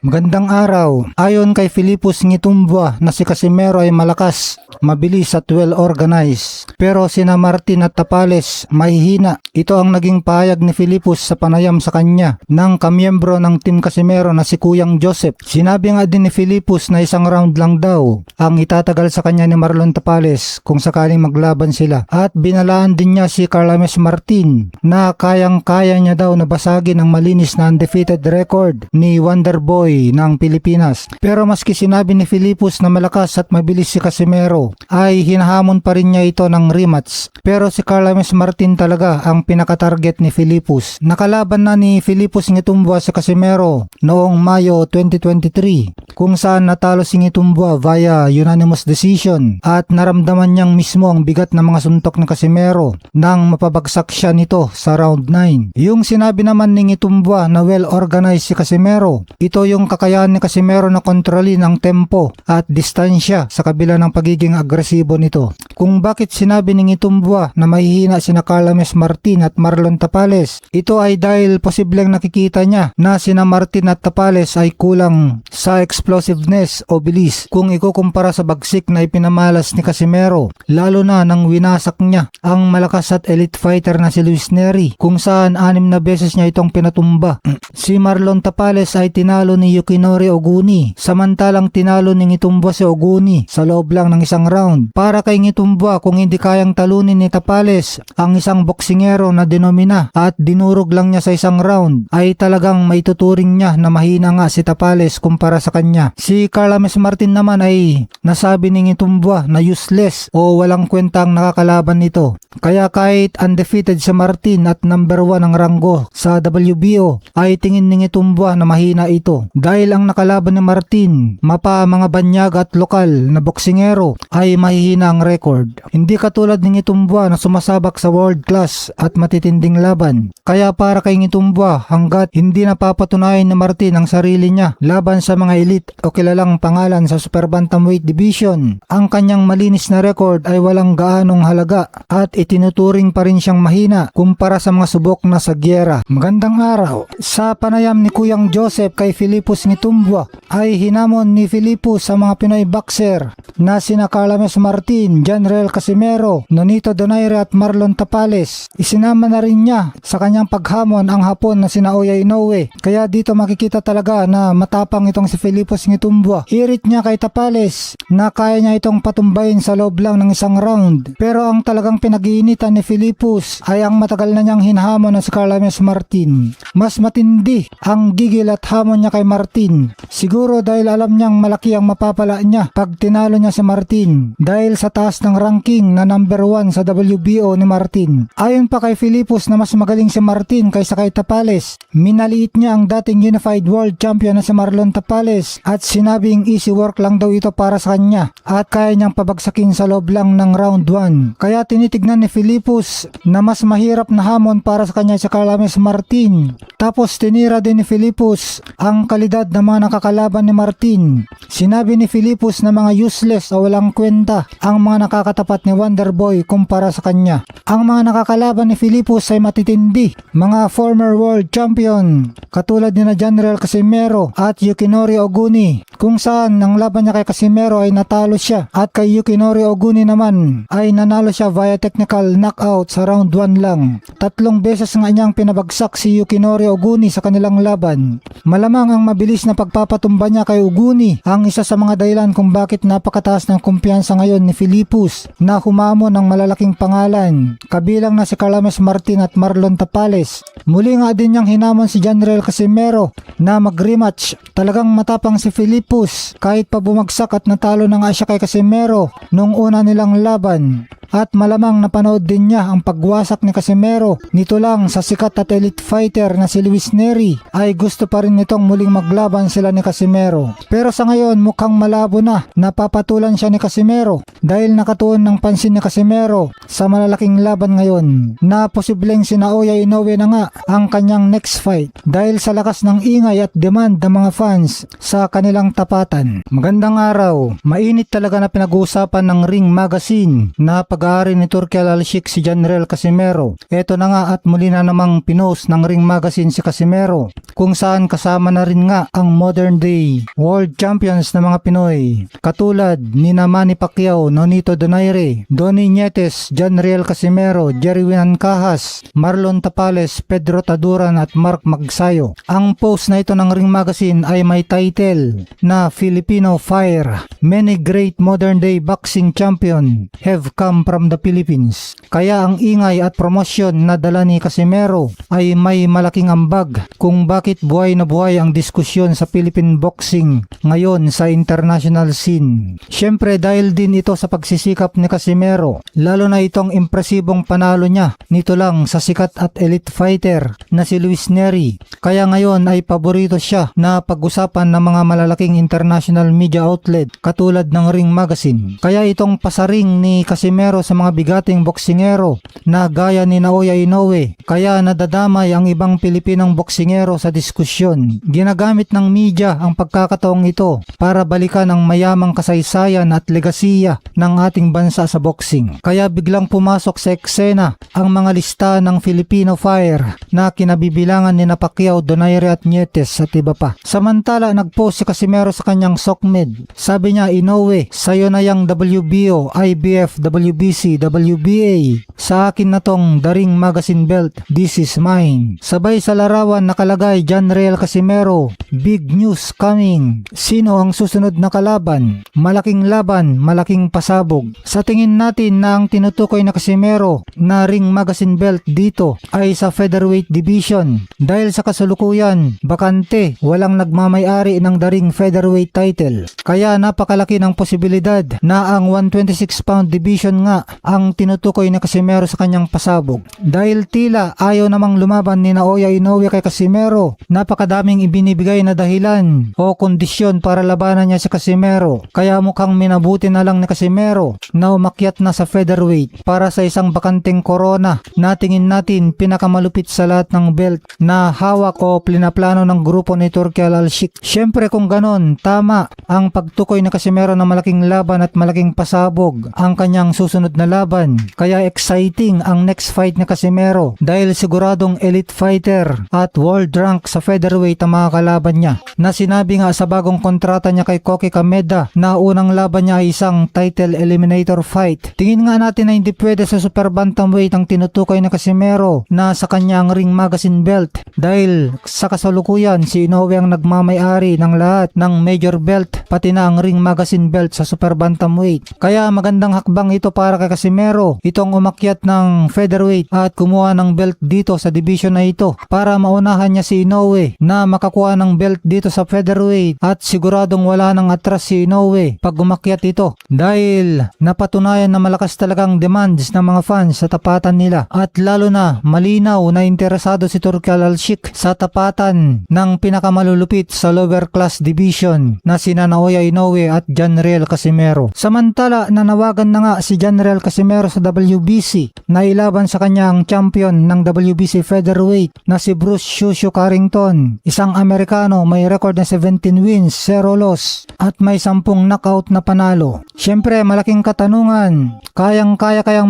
Magandang araw. Ayon kay Philippus Ngitumba na si Casimero ay malakas, mabilis at well organized. Pero sina Martin at Tapales mahihina. Ito ang naging pahayag ni Philippus sa panayam sa kanya ng kamiyembro ng Team Casimero na si Kuyang Joseph. Sinabi nga din ni Philippus na isang round lang daw ang itatagal sa kanya ni Marlon Tapales kung sakaling maglaban sila. At binalaan din niya si Carlames Martin na kayang-kaya niya daw na basagin ang malinis na undefeated record ni Wonderboy ng Pilipinas. Pero maski sinabi ni Philippus na malakas at mabilis si Casimero, ay hinahamon pa rin niya ito ng rematch. Pero si Carlames Martin talaga ang pinaka-target ni Philippus. Nakalaban na ni Philippus Ngitumba si Casimero noong Mayo 2023 kung saan natalo si Ngitumba via unanimous decision at naramdaman niyang mismo ang bigat ng mga suntok ni Casimero nang mapabagsak siya nito sa round 9. Yung sinabi naman ni Ngitumba na well organized si Casimero, ito yung kakayahan ni Casimero na kontrolin ang tempo at distansya sa kabila ng pagiging agresibo nito. Kung bakit sinabi ni Ngitumba na mahihina sina Carlames Martin at Marlon Tapales, ito ay dahil posibleng nakikita niya na sina Martin at Tapales ay kulang sa explosiveness o bilis kung ikukumpara sa bagsik na ipinamalas ni Casimero, lalo na nang winasak niya ang malakas at elite fighter na si Luis Nery kung saan 6 na beses niya itong pinatumba. Si Marlon Tapales ay tinalo ni Yukinori Oguni, samantalang tinalo ni Ngitumba si Oguni sa loob lang ng isang round. Para kay Ngitumba, kung hindi kayang talunin ni Tapales ang isang boksingero na denomina at dinurog lang niya sa isang round, ay talagang maituturing niya na mahina nga si Tapales kumpara sa kanya. Si Carlames Martin naman ay nasabi ni Ngitumba na useless o walang kwentang nakakalaban nito. Kaya kahit undefeated si Martin at number 1 ang ranggo sa WBO, ay tingin ni Ngitumba na mahina ito. Dahil ang nakalaban ni Martin, mapa mga banyag at lokal na boksingero, ay mahihina ang record. Hindi katulad ni Ngitumba na sumasabak sa world class at matitinding laban. Kaya para kay Ngitumba, hanggat hindi napapatunayan ni Martin ang sarili niya laban sa mga elite o kilalang pangalan sa super bantamweight division, ang kanyang malinis na record ay walang gaanong halaga at itinuturing pa rin siyang mahina kumpara sa mga subok na sa gyera. Magandang araw. Sa panayam ni Kuyang Joseph kay Philippus Ngitumba, ay hinamon ni Philippus sa mga Pinoy boxer na sina Carlames Martin, General Casimero, Nonito Donaire at Marlon Tapales. Isinama na rin niya sa kanyang paghamon ang Hapon na sina Oya Inoue. Kaya dito makikita talaga na matapang itong si Philippus Ngitumba. Hirit niya kay Tapales na kaya niya itong patumbayin sa loob lang ng isang round. Pero ang talagang pinag-iinitan ni Philippus ay ang matagal na niyang hinahamon na si Carlames Martin. Mas matindi ang gigil at hamon niya kay Martin. Siguro dahil alam niyang malaki ang mapapala niya pag tinalo niya si Martin dahil sa taas ng ranking na number 1 sa WBO ni Martin. Ayon pa kay Philippus na mas magaling si Martin kaysa kay Tapales, minaliit niya ang dating Unified World Champion na si Marlon Tapales at sinabing easy work lang daw ito para sa kanya at kaya niyang pabagsakin sa loob lang ng round 1. Kaya tinitignan ni Philippus na mas mahirap na hamon para sa kanya si Carlames Martin. Tapos tinira din ni Philippus ang kalidad ng mga nakakalaban ni Martin. Sinabi ni Philippus na mga useless o walang kwenta ang mga nakakatapat ni Wonderboy kumpara sa kanya. Ang mga nakakalaban ni Philippus ay matitindi, mga former world champion katulad ni na General Casimero at Yukinori Oguni, kung saan ang laban niya kay Casimero ay natalo siya at kay Yukinori Oguni naman ay nanalo siya via technical knockout sa round 1 lang. 3 beses nga niyang pinabagsak si Yukinori Oguni sa kanilang laban. Malamang ang mabilis na pagpapatumba niya kay Oguni ang isa sa mga dahilan kung bakit napakataas ng kumpiyansa ngayon ni Philippus na humamon ng malalaking pangalan, kabilang na si Carlames Martin at Marlon Tapales. Muli nga din niyang hinamon si General Casimero na mag-rematch. Talagang matapang si Philippus kahit pa bumagsak at natalo na nga siya kay Casimero nung una nilang laban. At malamang napanood din niya ang pagwasak ni Casimero nito lang sa sikat at elite fighter na si Luis Nery, ay gusto pa rin nitong muling maglaban sila ni Casimero. Pero sa ngayon mukhang malabo na napapatulan siya ni Casimero dahil nakatuon ng pansin ni Casimero sa malalaking laban ngayon na posibleng sina Oya Inoue na nga ang kanyang next fight dahil sa lakas ng ingay at demand ng mga fans sa kanilang tapatan. Magandang araw. Mainit talaga na pinag-uusapan ng Ring Magazine na pag pag-aari ni Turki Al-Sheikh si Janriel Casimero. Ito na nga at muli na namang pinost ng Ring Magazine si Casimero, kung saan kasama na rin nga ang modern day world champions na mga Pinoy katulad ni Manny Pacquiao, Nonito Donaire, Donnie Nietes, Janriel Casimero, Jerry Winancajas, Marlon Tapales, Pedro Taduran at Mark Magsayo. Ang post na ito ng Ring Magazine ay may title na Filipino Fire. Many great modern day boxing champion have come from the Philippines. Kaya ang ingay at promosyon na dala ni Casimero ay may malaking ambag kung bakit buhay na buhay ang diskusyon sa Philippine boxing ngayon sa international scene. Syempre dahil din ito sa pagsisikap ni Casimero, lalo na itong impresibong panalo niya nito lang sa sikat at elite fighter na si Luis Neri. Kaya ngayon ay paborito siya na pag-usapan ng mga malalaking international media outlet katulad ng Ring Magazine. Kaya itong pasaring ni Casimero sa mga bigating boksingero na gaya ni Naoya Inoue, kaya nadadamay ang ibang Pilipinong boksingero sa diskusyon. Ginagamit ng media ang pagkakataong ito para balikan ang mayamang kasaysayan at legasiya ng ating bansa sa boxing. Kaya biglang pumasok sa eksena ang mga lista ng Filipino Fire na kinabibilangan ni Pacquiao, Donaire at Nietes at iba pa. Samantala nagpost si Casimero sa kanyang SOCMED. Sabi niya, Inoue, sayo na yang WBO, IBF, WBC, WBA. Sa akin na tong The Ring Magazine belt, this is mine. Sabay sa larawan nakalagay Janriel Casimero, big news coming. Sino ang susunod na kalaban? Malaking laban, malaking pasabog. Sa tingin natin na ang tinutukoy na Casimero na Ring Magazine belt dito ay sa featherweight division. Dahil sa kasalukuyan, bakante, walang nagmamay-ari ng The Ring featherweight title. Kaya napakalaki ng posibilidad na ang 126 pound division nga ang tinutukoy na Casimero sa kanyang pasabog. Dahil tila ayaw namang lumaban ni Naoya Inoue kay Casimero, napakadaming ibinibigay na dahilan o kondisyon para labanan niya si Casimero. Kaya mukhang minabuti na lang ni Casimero na umakyat na sa featherweight para sa isang bakanteng corona na tingin natin pinakamalupit sa lahat ng belt na hawak o plinaplano ng grupo ni Turki Al-Sheikh. Syempre kung ganon, tama ang pagtukoy ni Casimero na malaking laban at malaking pasabog ang kanyang susunod na laban. Kaya exciting ang next fight ni Casimero dahil siguradong elite fighter at world rank sa featherweight ang mga kalaban niya. Na sinabi nga sa bagong kontrata niya kay Koki Kameda na unang laban niya ay isang title eliminator fight. Tingin nga natin na hindi pwede sa super bantamweight ang tinutukoy ni Casimero na sa kanyang Ring Magazine belt dahil sa kasalukuyan si Inoue ang nagmamay-ari ng lahat ng major belt pati na ang Ring Magazine belt sa super bantamweight. Kaya magandang hakbang ito para kay Casimero itong umakyat ng featherweight at kumuha ng belt dito sa division na ito para maunahan niya si Inoue na makakuha ng belt dito sa featherweight at siguradong wala nang atras si Inoue pag umakyat ito dahil napatunayan na malakas talagang demands ng mga fans sa tapatan nila at lalo na malinaw na interesado si Turki Al-Sheikh sa tapatan ng pinakamalulupit sa lower class division na sina Naoya Inoue at Janriel Casimero. Samantala nanawagan na nga si Janriel Casimero sa WBC na ilaban sa kanya ang champion ng WBC featherweight na si Bruce Shushu Carrington, isang Amerikano may record na 17 wins, 0 loss at may 10 knockout na panalo. Syempre malaking katanungan, kayang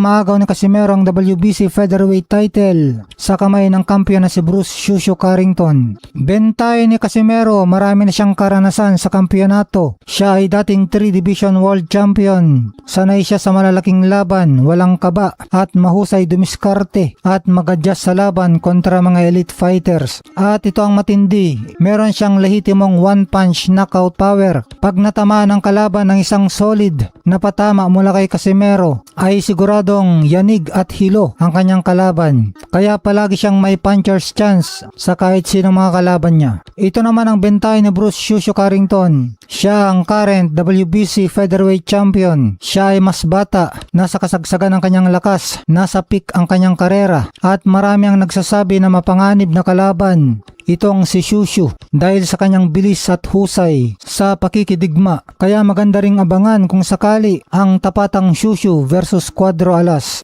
maagaw ni Casimero ang WBC featherweight title sa kamay ng kampiyon na si Bruce Shushu Carrington. Bentay ni Casimero, marami na siyang karanasan sa kampiyonato. Siya ay dating 3 division world champion. Sanay siya sa malalaking laban, walang kaba at mahusay dumiskarte at mag-adjust sa laban kontra mga elite fighters. At ito ang matindi, meron siyang lehitimong one punch knockout power. Pag natama ng kalaban ng isang solid na patama mula kay Casimero ay siguradong yanig at hilo ang kanyang kalaban. Kaya palagi siyang may puncher's chance sa kahit sino mga kalaban niya. Ito naman ang bentay ni Bruce Shushu Carrington. Siya ang current WBC featherweight champion. Siya ay mas bata, nasa kasagsagan ng kanyang lakas, nasa peak ang kanyang karera at marami ang nagsasabi na mapanganib na kalaban itong si Shushu dahil sa kanyang bilis at husay sa pakikidigma. Kaya maganda ring abangan kung sakali ang tapatang Shushu versus Cuadro Alas.